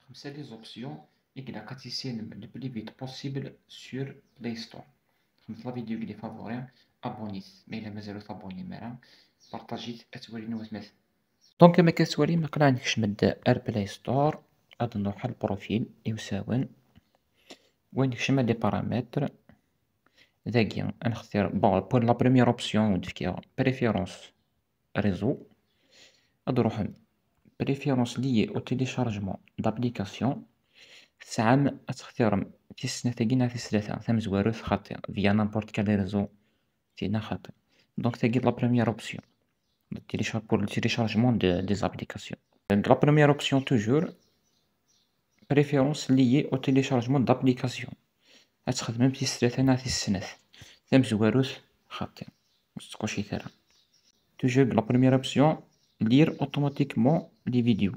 خمسة لي زوبسيون اللي راك تيسين لو بلي فيت بوسيبل سور بلاي ستور. خمس لا فيديو اللي فافوري ابونيت ما الا مازالو تابوني معاه بارطاجيت اتوريني وتمثل. دونك كما كتوري ما عندكش مد ار بلاي ستور غادي نروح على البروفيل يساون وين كشما لي بارامتر ذاكيا نختار بون بور لا بروميير اوبسيون ودفكيها بريفيرونس ريزو غادي نروح بريفيرونس ليي او تيليشارجمون دابليكاسيون ساعة تختار تيسنا تاقينا في ثلاثة ثم زواروث خاطئ فيا نامبورت كال ريزو تينا خاطئ دونك تاقي لا بروميير اوبسيون بور التيليشارجمون دي زابليكاسيون. لا بروميير اوبسيون توجور بريفيرونس ليي او تيليشارجمون دابليكاسيون غتخدم في ثلاثة نا في السنة ثم زواروث خاطئ مستقوشي ثرا توجور لا بروميير اوبسيون لير اوتوماتيكمون لي فيديو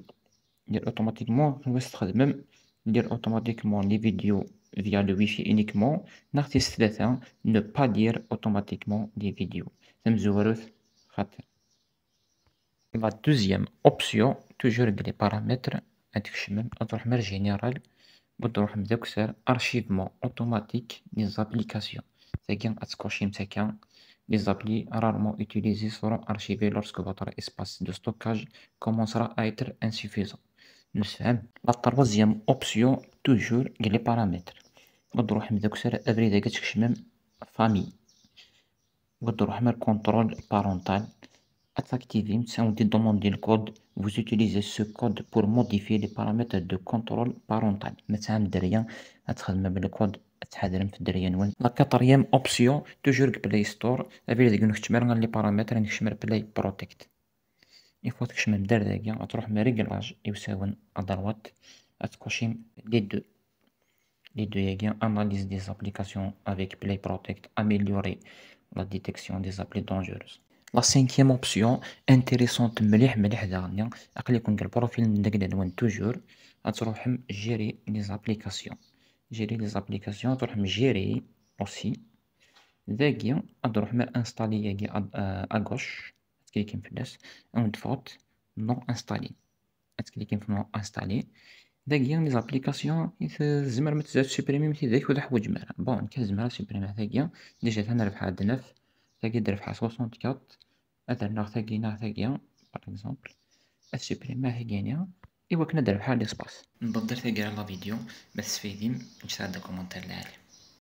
دير اوتوماتيكمون واش تخدم دير اوتوماتيكمون لي فيديو via le wifi uniquement نختيس ثلاثة ne pas lire automatiquement les vidéos ثم زواروث خاطر. La deuxième option toujours les paramètres هاديك الشمال تروح من جينيرال وتروح من داك سر archivement automatique des applications ثاكي غتكوشي متاكا les applis rarement utilisés seront archivés lorsque votre espace de stockage commencera à être insuffisant. نفهم. لا تروازيام اوبسيون توجور لي بارامتر غتروح من داك سر ابريد كتكشمم فامي وتروح من كونترول بارونتال اتاكتيفي تساوندي دوموندي الكود vous utilisez ce code pour modifier les paramètres de contrôle parental مثلا الدرية غتخدم بالكود تحضرم في الدرية نون. لا كاتريام اوبسيون توجور بلاي ستور ابريد نكتمر لي بارامتر نكشمر بلاي بروتكت يفوت تكشمل دار داكيا غتروح من ريغلاج يساون ادروات غتكوشي les deux ياكيا analyse des applications avec Play Protect améliorer la détection des applis dangereuses. La cinquième option intéressante مليح داغنيا عقل يكون البروفيل نداك العنوان توجور غتروح جيري les applications تروح جيري اوسي داكيا غتروح انستالي ياكيا اغوش تكليكي فلاس اون فوت نو انستالي تكليكي في نو انستالي داكيا لي زابليكاسيون زعما ما تزاد سوبريمي مثل داك ولا حوايج مالا بون كان زعما سوبريمي داكيا ديجا ثنا ربحها 9 داكيا دربحها 64 درنا ثاكينا باغ اكزومبل السوبريمي هاكينيا ايوا كنا دربحها ليسباس نبدل ثاكي لا فيديو ما تستفيدين نشتغل دا كومونتير لعالي.